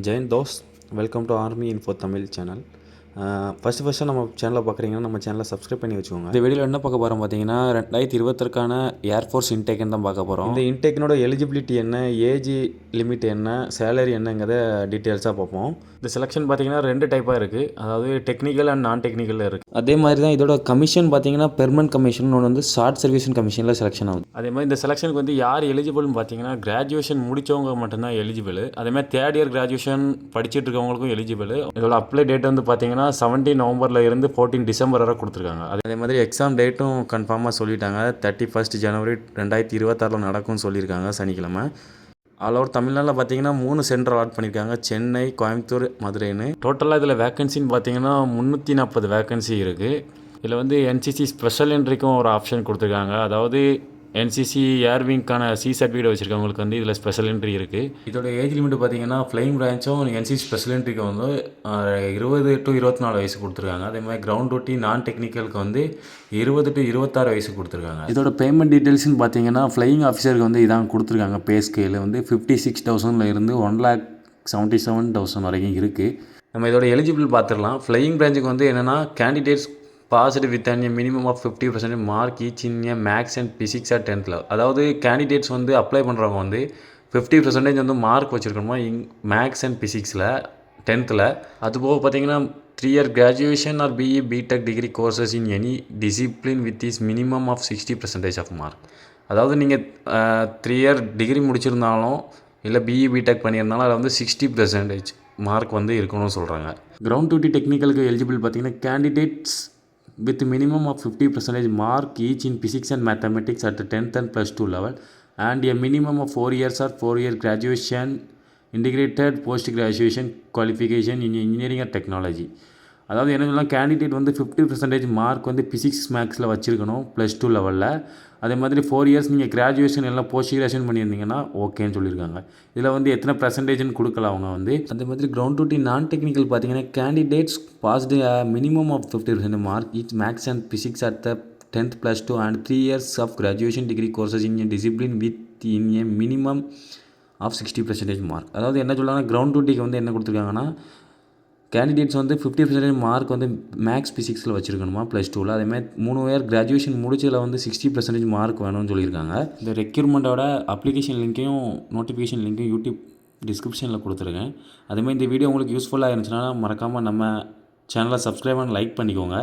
Jain those, welcome to army info Tamil channel. First நம்ம சேனலை பார்க்குறீங்கன்னா நம்ம சேனலை சப்ஸ்கிரைப் பண்ணி வச்சுக்கோங்க. இந்த வீடியோவில் என்ன பார்க்க போகிறோம் பார்த்தீங்கன்னா 2020க்கான ஏர்ஃபோர்ஸ் இன்டேக்னு தான் பார்க்க போகிறோம். இந்த இன்டேக்கினோட எலிஜிபிலிட்டி என்ன, ஏஜ் லிமிட் என்ன, சேலரி என்னங்கிறத டீட்டெயில்ஸாக பார்ப்போம். இந்த செலெக்ஷன் பார்த்தீங்கன்னா 2 டைப்பாக இருக்குது. அதாவது டெக்னிக்கல் அண்ட் நான் டெக்னிக்கல் இருக்குது. அதே மாதிரி தான் இதோட கமிஷன் பார்த்தீங்கன்னா பெர்மனன்ட் கமிஷன் ஒன்று வந்து ஷார்ட் சர்வீஸ் கமிஷனில் செலெக்ஷன் ஆகுது. அதே மாதிரி இந்த செலெக்ஷனுக்கு வந்து யார் எலிஜிபிள்னு பார்த்தீங்கன்னா கிராஜுவேஷன் முடித்தவங்க மட்டும்தான் எலிஜிபிள். அதேமாதிரி தேர்ட் இயர் கிராஜுவேஷன் படிச்சுட்டு இருக்கவங்களுக்கும் எலிஜிபிள். இதோட அப்ளை டேட் வந்து பார்த்தீங்கன்னா 17 நவம்பரில் இருந்து 14 டிசம்பர் வரை கொடுத்துருக்காங்க. அதே மாதிரி எக்ஸாம் டேட்டும் கன்ஃபார்மாக சொல்லிட்டாங்க. 31 ஜனவரி 2026 நடக்கும்னு சொல்லியிருக்காங்க, சனிக்கிழமை. ஆல் ஓவர் தமிழ்நாட்டில் பார்த்தீங்கன்னா 3 சென்டர் அலாட் பண்ணியிருக்காங்க, சென்னை, கோயம்புத்தூர், மதுரைன்னு. டோட்டலாக இதில் வேக்கன்சின்னு பார்த்தீங்கன்னா 340 வேக்கன்சி இருக்குது. இதில் வந்து என்சிசி ஸ்பெஷல் என்ட்ரிக்கும் ஒரு ஆப்ஷன் கொடுத்துருக்காங்க. அதாவது என்சிசி ஏர்விங்க்கான சி சர்டிஃபிகேட் வச்சுருக்கவங்களுக்கு வந்து இதில் ஸ்பெஷல் என்ட்ரி இருக்குது. இதோட ஏஜ் லிமிட் பார்த்தீங்கன்னா ஃப்ளைங் பிரான்ச்சும் என்சிசி ஸ்பெஷல் என்ட்ரிக்கு வந்து 20 to 24 வயசு கொடுத்துருக்காங்க. அதே மாதிரி கிரவுண்ட் டியூட்டி நான் டெக்னிக்கலுக்கு வந்து 20 to 26 வயசு கொடுத்துருக்காங்க. இதோட பேமெண்ட் டீட்டெயில்ஸ்னு பார்த்தீங்கன்னா ஃப்ளையிங் ஆஃபீஸருக்கு வந்து இதான் கொடுத்துருக்காங்க. பே ஸ்கேல் வந்து 56,000 இருந்து 1,77,000 வரைக்கும் இருக்குது. நம்ம இதோட எலிஜிபிள் பார்த்துடலாம். ஃப்ளையிங் பிரான்ச்சுக்கு வந்து என்னென்னா candidates passed with and minimum of 50% mark each in a maths and physics at 10th level. அதாவது கேண்டிடேட்ஸ் வந்து அப்ளை பண்ணுறவங்க வந்து 50% வந்து மார்க் வச்சுருக்கணுமா மேக்ஸ் அண்ட் பிசிக்ஸில் 10th. அதுபோக பார்த்தீங்கன்னா 3 year graduation or BE BTech degree courses in any discipline with is minimum of 60% of mark. அதாவது நீங்கள் 3 year டிகிரி முடிச்சிருந்தாலும் இல்லை பிஇ பிடெக் பண்ணியிருந்தாலும் அதில் வந்து 60% மார்க் வந்து இருக்கணும்னு சொல்கிறாங்க. கிரவுண்ட் டியூட்டி டெக்னிக்கலுக்கு எலிஜிபிள் பார்த்தீங்கன்னா candidates with minimum of 50% mark each in physics and mathematics at the 10th and +2 level and a minimum of 4 years or 4-year graduation integrated post graduation qualification in engineering and technology. அதாவது என்ன சொல்லலாம், candidate வந்து 50% mark வந்து physics மேக்ஸில் வச்சுருக்கணும் +2 லெவலில். அதே மாதிரி 4 years நீங்கள் கிராஜுவேஷன் எல்லாம் போஸ்ட் கிராஜுவேஷன் பண்ணியிருந்தீங்கன்னா ஓகேன்னு சொல்லியிருக்காங்க. இதில் வந்து எத்தனை பர்சன்டேஜ்னு கொடுக்கல அவங்க வந்து. அதே மாதிரி கிரவுண்ட் டியூட்டி நான் டெக்னிக்கல் பார்த்தீங்கன்னா candidates passed minimum of 50% mark each maths and physics at the 10th +2 and 3 years of graduation degree courses in a discipline with in a minimum of 60% mark. அதாவது என்ன சொல்கிறாங்கன்னா ground டியூட்டிக்கு வந்து என்ன கொடுத்துருக்காங்கன்னா candidates வந்து 50% mark வந்து மேக்ஸ் பிசிக்ஸில் வச்சுருக்கணுமா +2. அதேமாதிரி 3 year கிராஜுவேஷன் முடிச்சதில் வந்து 60% மார்க் வேணும்னு சொல்லியிருக்காங்க. இந்த ரெக்யூர்மெண்ட்டோட அப்ளிகேஷன் லிங்க்கையும் நோட்டிஃபிகேஷன் லிங்க்கையும் யூடியூப் டிஸ்கிரிப்ஷனில் கொடுத்துருக்கேன். அதேமாதிரி இந்த வீடியோ உங்களுக்கு யூஸ்ஃபுல்லாக இருந்துச்சுன்னா மறக்காமல் நம்ம சேனலை சப்ஸ்கிரைப் பண்ணி லைக் பண்ணிக்கோங்க.